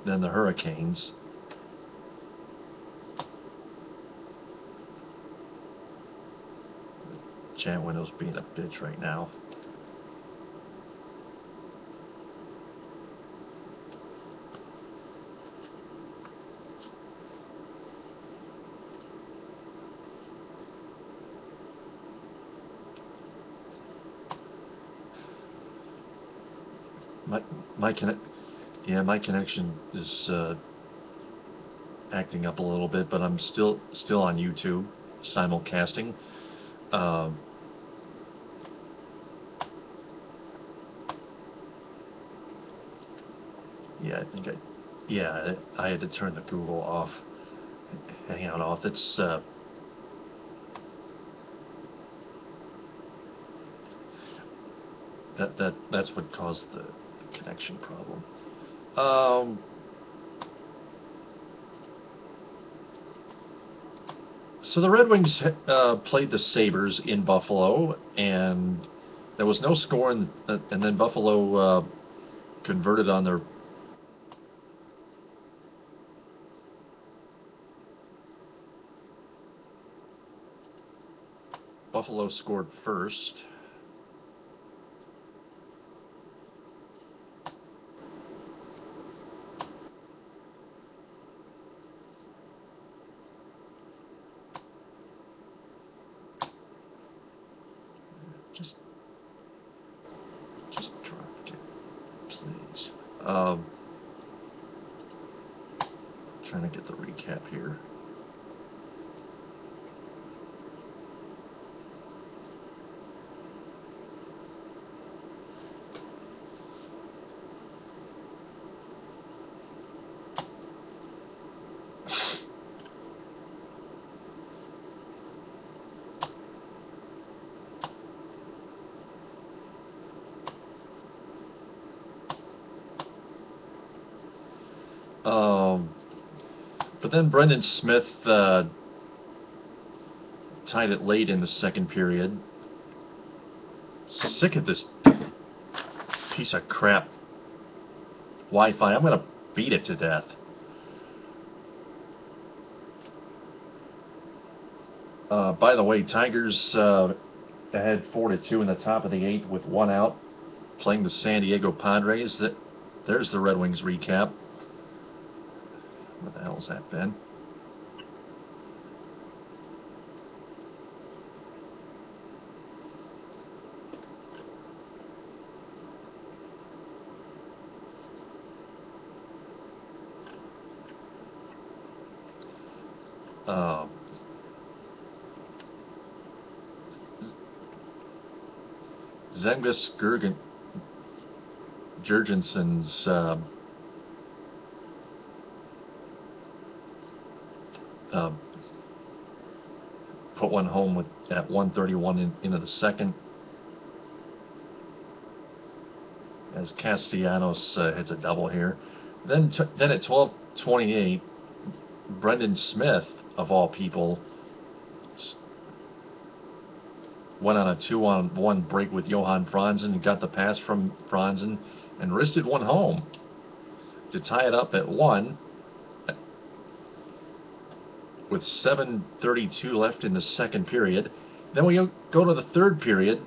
than the Hurricanes. Chat window's being a bitch right now. My connection is acting up a little bit, but I'm still on YouTube simulcasting. Yeah, I had to turn the Google off. Hangout off. It's that's what caused the connection problem. So the Red Wings played the Sabres in Buffalo, and there was no score, and then Buffalo converted on their Buffalo scored first. Just dropped it, please. Trying to get the recap here. But then Brendan Smith tied it late in the second period. Sick of this piece of crap Wi-Fi. I'm going to beat it to death. By the way, Tigers ahead 4-2 in the top of the 8th with 1 out, playing the San Diego Padres. There's the Red Wings recap. What the hell's that been? Zemgus Jurgensen's put one home at 1:31 into the second, as Castellanos hits a double here. Then at 12:28, Brendan Smith, of all people, went on a 2-on-1 break with Johan Franzen and got the pass from Franzen and wristed one home to tie it up at 1 with 7:32 left in the second period. Then we go to the third period.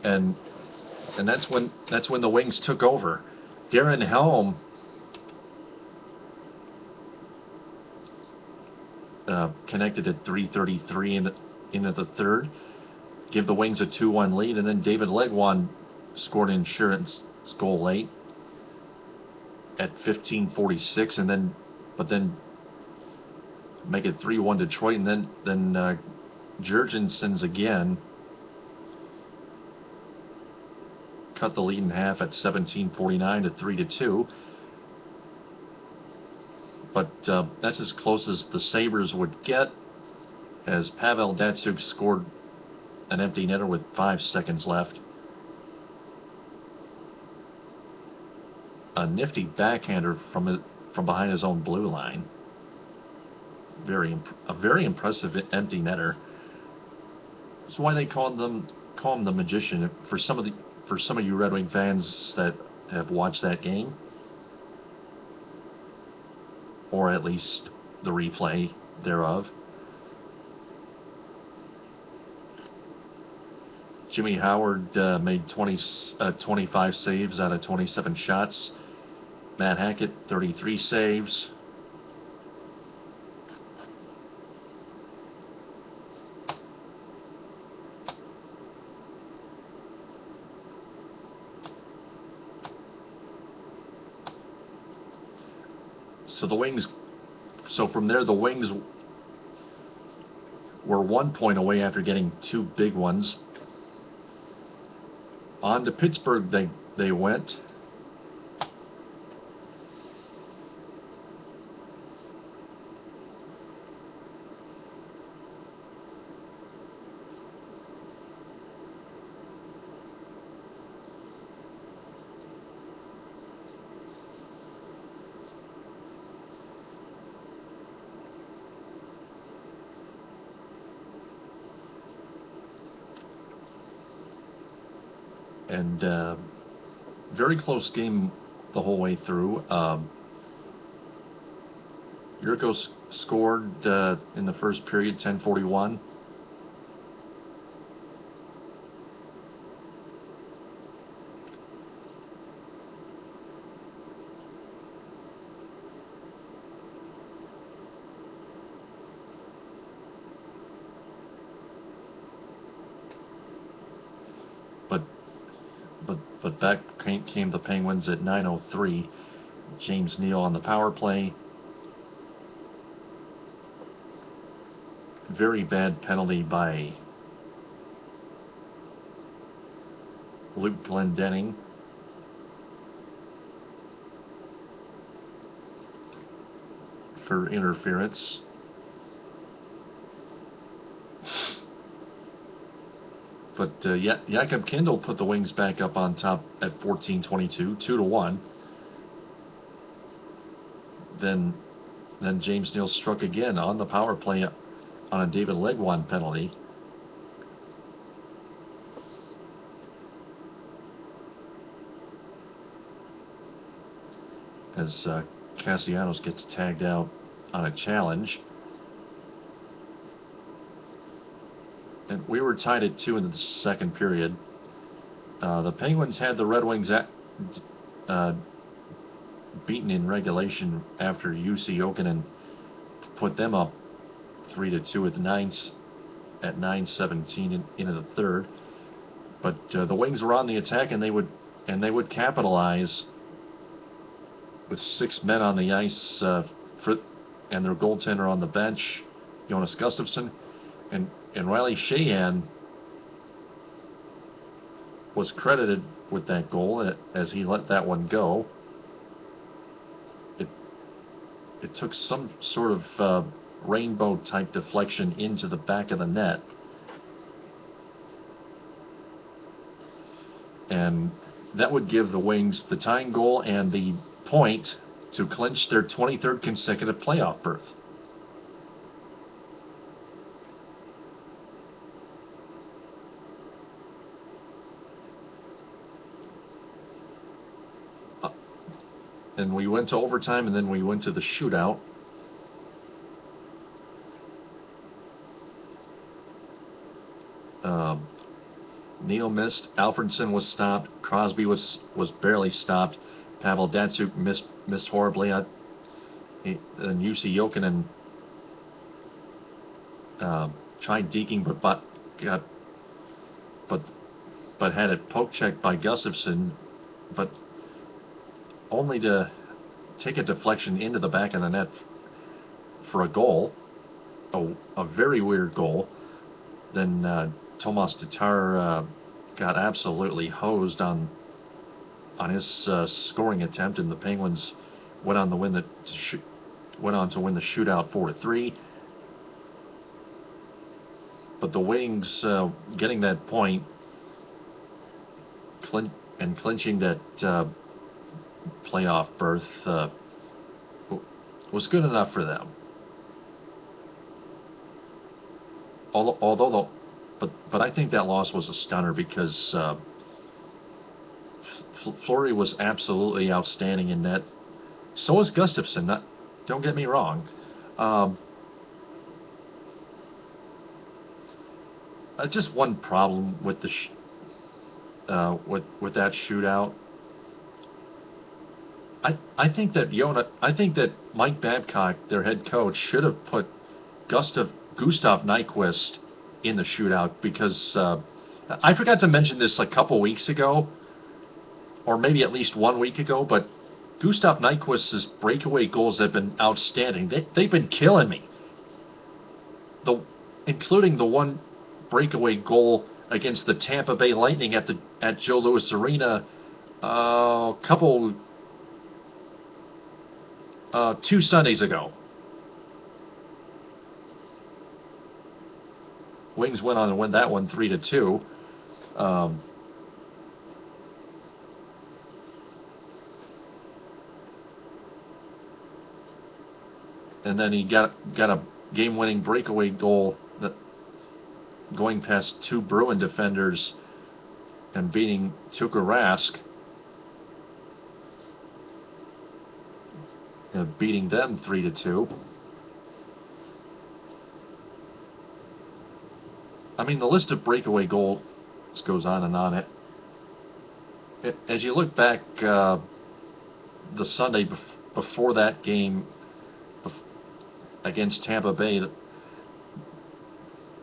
And that's when the Wings took over. Darren Helm connected at 3:33 into the third, give the Wings a 2-1 lead, and then David Legwand scored an insurance goal late at 15:46, but then make it 3-1 Detroit, and then Jurgensen's again cut the lead in half at 17:49 to 3-2. But that's as close as the Sabres would get, as Pavel Datsyuk scored an empty netter with 5 seconds left. A nifty backhander from behind his own blue line. A very impressive empty netter. That's why they call him the Magician. For some of you Red Wing fans that have watched that game, or at least the replay thereof, Jimmy Howard made 25 saves out of 27 shots. Matt Hackett, 33 saves. So from there, the Wings were 1 point away after getting 2 big ones. On to Pittsburgh they went. And very close game the whole way through. Yurko scored in the first period, 10:41. But back came the Penguins at 9:03. James Neal on the power play. Very bad penalty by Luke Glendening. For interference. But Jakob Kindl put the Wings back up on top at 14:22, 2-1. Then James Neal struck again on the power play on a David Legwand penalty. As Castellanos gets tagged out on a challenge. And we were tied at 2 in the second period. The Penguins had the Red Wings beaten in regulation after UC Jokinen put them up 3-2 at 9:17 into the third. But the Wings were on the attack, and they would capitalize with 6 men on the ice and their goaltender on the bench, Jonas Gustafsson. And Riley Sheahan was credited with that goal as he let that one go. It took some sort of rainbow type deflection into the back of the net. And that would give the Wings the tying goal and the point to clinch their 23rd consecutive playoff berth. And we went to overtime, and then we went to the shootout. Neal missed. Alfredson was stopped. Crosby was barely stopped. Pavel Datsyuk missed horribly. And UC Jokinen tried deking, but had it poke checked by Gustafsson, but only to take a deflection into the back of the net for a goal, a very weird goal. Then Tomas Tatar got absolutely hosed on his scoring attempt, and the Penguins went on to win the shootout 4-3. But the Wings getting that point and clinching that playoff berth was good enough for them. But but I think that loss was a stunner because Fleury was absolutely outstanding in net. So was Gustafsson. Don't get me wrong. Just one problem with the with that shootout. I think that Mike Babcock, their head coach, should have put Gustav Nyquist in the shootout because I forgot to mention this a couple weeks ago, or maybe at least 1 week ago, but Gustav Nyquist's breakaway goals have been outstanding. They've been killing me. Including the one breakaway goal against the Tampa Bay Lightning at Joe Louis Arena two Sundays ago. Wings went on and win that one 3-2. And then he got a game-winning breakaway goal that going past two Bruin defenders and beating Tuukka Rask, beating them 3-2. I mean, the list of breakaway goals goes on and on. As you look back, the Sunday before that game against Tampa Bay,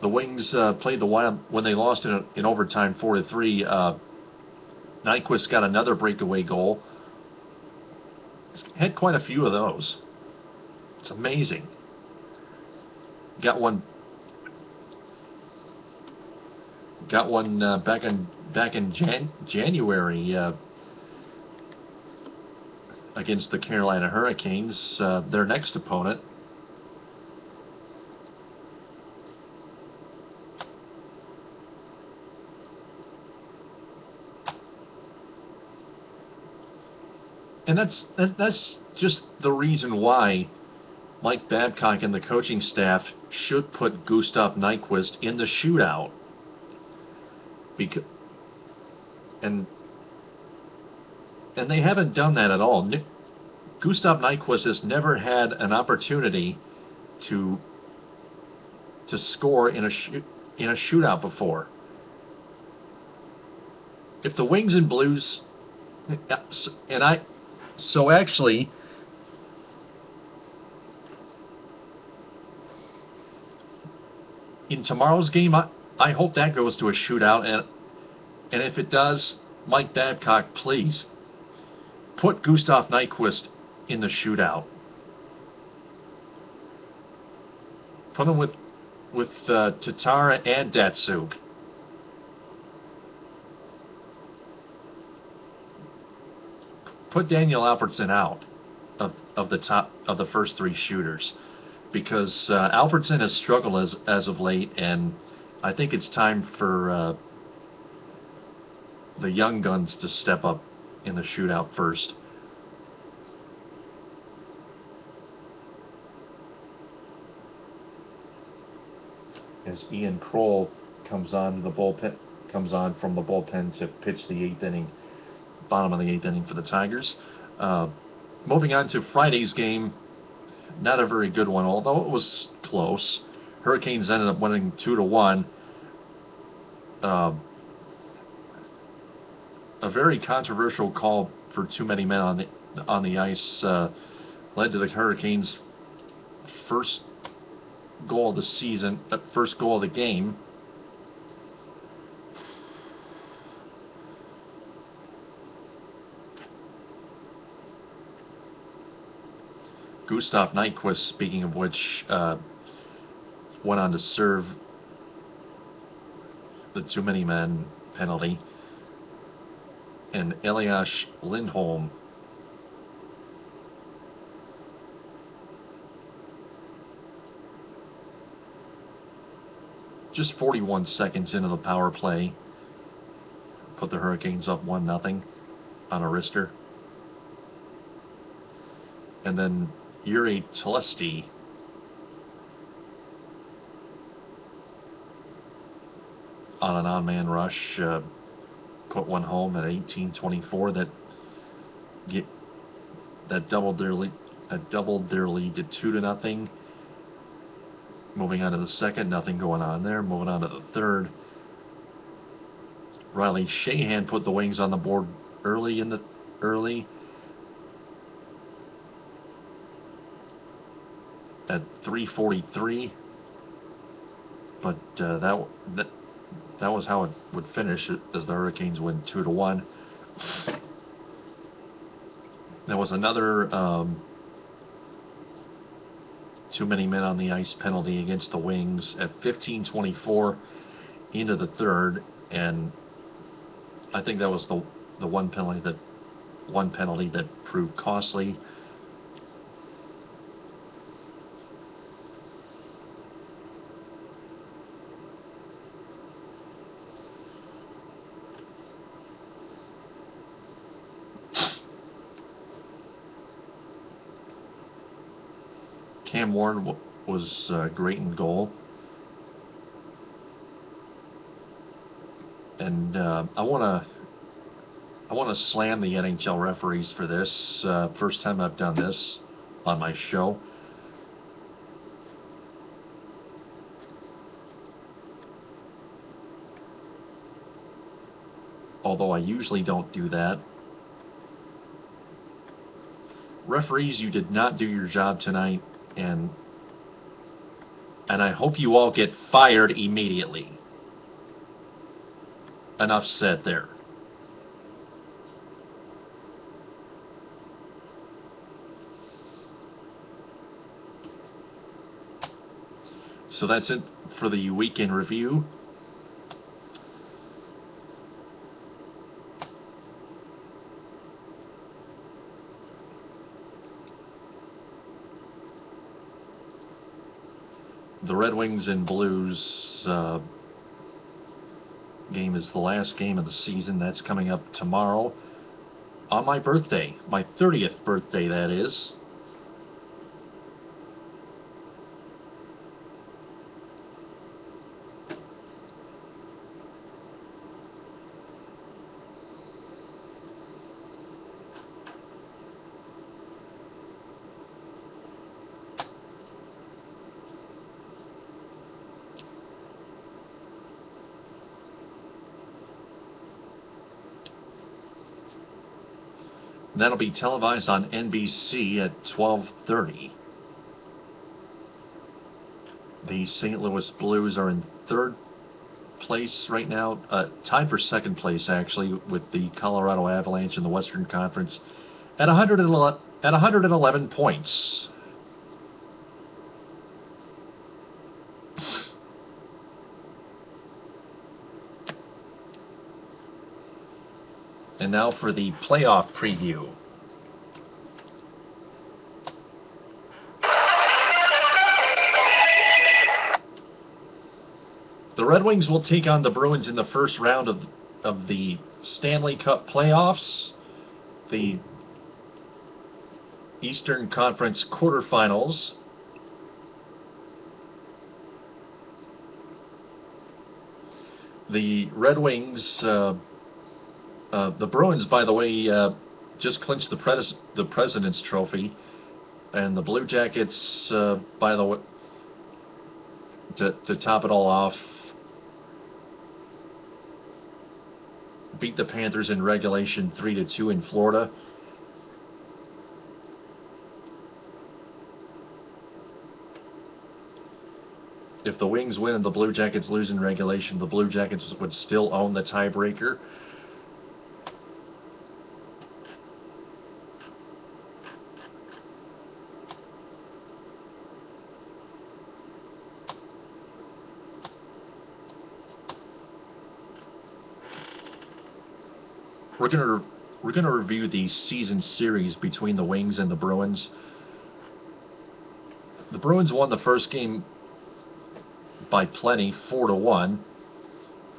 the Wings played the Wild when they lost in overtime 4-3. Nyquist got another breakaway goal. He's had quite a few of those. It's amazing. Got one back in January against the Carolina Hurricanes, their next opponent. And that's just the reason why Mike Babcock and the coaching staff should put Gustav Nyquist in the shootout. And they haven't done that at all. Gustav Nyquist has never had an opportunity to score in a shootout before. If the Wings and Blues, so actually, in tomorrow's game, I hope that goes to a shootout, and if it does, Mike Babcock, please put Gustav Nyquist in the shootout. Put him with Tatar and Datsuk. Put Daniel Alfredsson out of the first three shooters, because Alfredsson has struggled as of late, and I think it's time for the young guns to step up in the shootout first. As Ian Kroll comes on from the bullpen to pitch the bottom of the eighth inning for the Tigers. Moving on to Friday's game, not a very good one, although it was close. Hurricanes ended up winning 2-1. A very controversial call for too many men on the ice led to the Hurricanes' first goal of the season, first goal of the game. Gustav Nyquist, speaking of which, went on to serve the too many men penalty. And Elias Lindholm just 41 seconds into the power play put the Hurricanes up 1-0 on a wrister. And then Yuri Telesti on an on-man rush, put one home at 18-24. That doubled their lead to 2-0. Moving on to the second, nothing going on there. Moving on to the third, Riley Shahan put the Wings on the board early at 3:43, but that was how it would finish as the Hurricanes win 2-1. There was another too many men on the ice penalty against the Wings at 15:24 into the third, and I think that was the one penalty that proved costly. Cam Ward was great in goal. And I want to slam the NHL referees for this. First time I've done this on my show. Although I usually don't do that. Referees, you did not do your job tonight, and I hope you all get fired immediately. Enough said there. So that's it for the weekend review. The Red Wings and Blues game is the last game of the season. That's coming up tomorrow on my birthday, my 30th birthday, that is. That'll be televised on NBC at 12:30. The St. Louis Blues are in third place right now, tied for second place actually, with the Colorado Avalanche in the Western Conference at 111 points. And now for the playoff preview. The Red Wings will take on the Bruins in the first round of the Stanley Cup Playoffs, the Eastern Conference Quarterfinals. The Red Wings, the Bruins, by the way, just clinched the President's Trophy, and the Blue Jackets, by the way, to top it all off, beat the Panthers in regulation 3-2 in Florida. If the Wings win and the Blue Jackets lose in regulation, the Blue Jackets would still own the tiebreaker. We're gonna review the season series between the Wings and the Bruins. The Bruins won the first game by plenty, 4-1,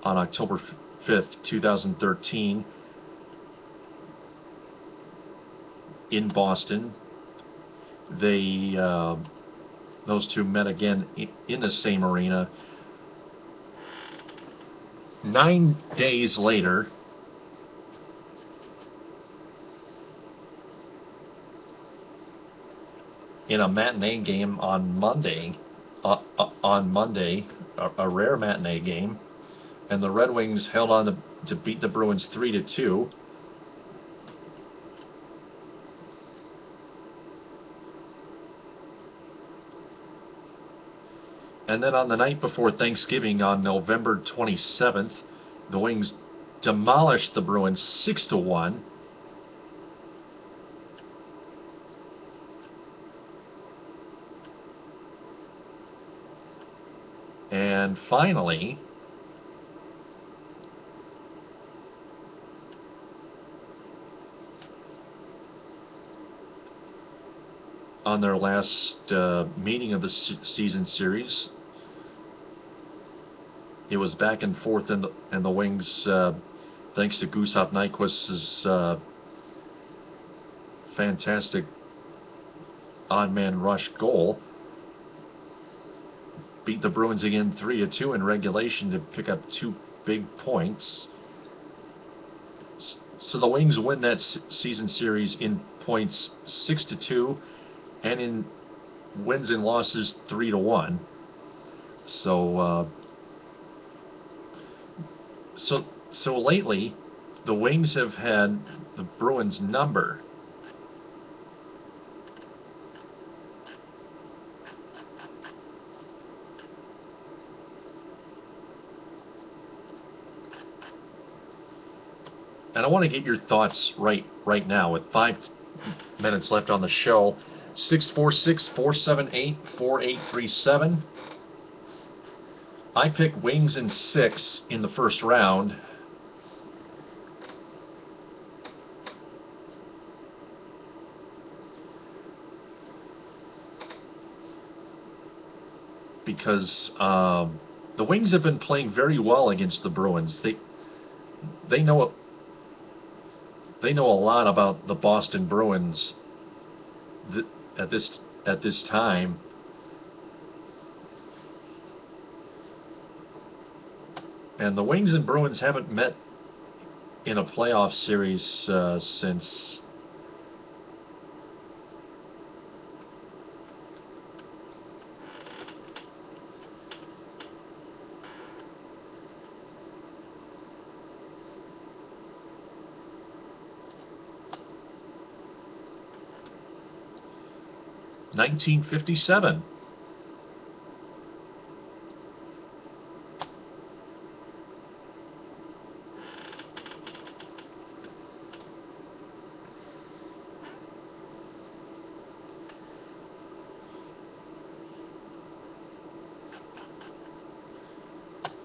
on October 5th, 2013, in Boston. They those two met again in the same arena 9 days later, in a matinee game on Monday, a rare matinee game, and the Red Wings held on to beat the Bruins 3-2. And then on the night before Thanksgiving, on November 27th, the Wings demolished the Bruins 6-1. And finally, on their last meeting of the season series, it was back and forth, and the Wings, thanks to Gustav Nyquist's fantastic odd-man rush goal, beat the Bruins again 3-2 in regulation to pick up 2 big points. So the Wings win that season series in points 6-2, and in wins and losses 3-1. So lately, the Wings have had the Bruins' number. And I want to get your thoughts right now with 5 minutes left on the show. 646-478-4837. I picked Wings in 6 in the first round. Because the Wings have been playing very well against the Bruins. They know a lot about the Boston Bruins at this time. And the Wings and Bruins haven't met in a playoff series since (1957).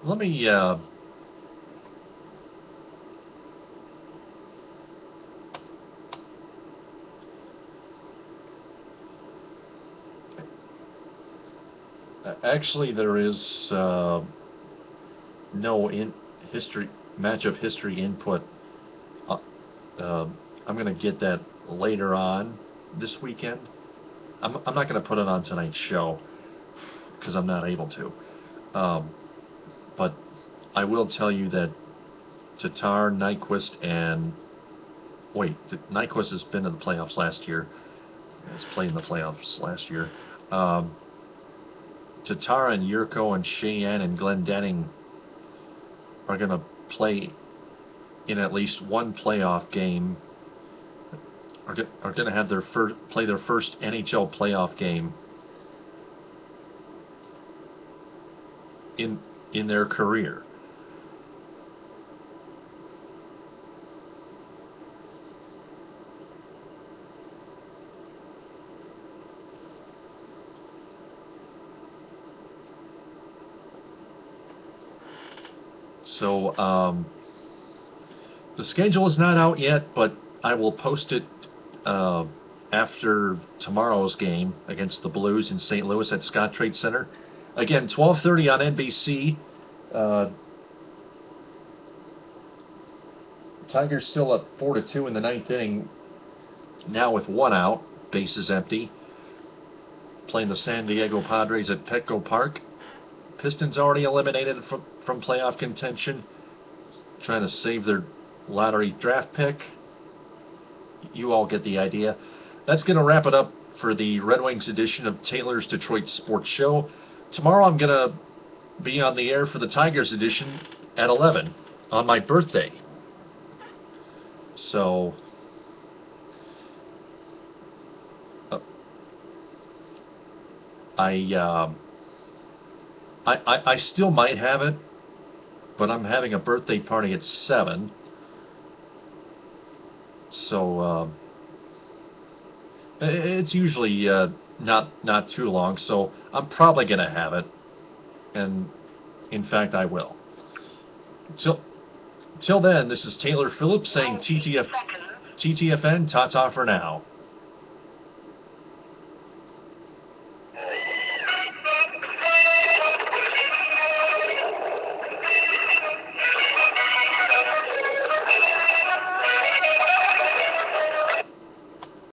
Let me actually, there is no match of history input. I'm going to get that later on this weekend. I'm not going to put it on tonight's show because I'm not able to. But I will tell you that Tatar, Nyquist, and Nyquist has been in the playoffs last year. Has played in the playoffs last year. Tatar and Yurko and Cheyenne and Glendening are going to play in at least one playoff game. Are going to have play their first NHL playoff game in their career. So the schedule is not out yet, but I will post it after tomorrow's game against the Blues in St. Louis at Scott Trade Center. Again, 12:30 on NBC. Tigers still up 4-2 in the 9th inning, now with 1 out, bases empty. Playing the San Diego Padres at Petco Park. Pistons already eliminated from playoff contention. trying to save their lottery draft pick. You all get the idea. That's going to wrap it up for the Red Wings edition of Taylor's Detroit Sports Show. Tomorrow I'm going to be on the air for the Tigers edition at 11 on my birthday. So I still might have it, but I'm having a birthday party at 7. So it's usually not too long, so I'm probably going to have it, and in fact I will. Till then, this is Taylor Phillips saying TTFN, ta-ta for now.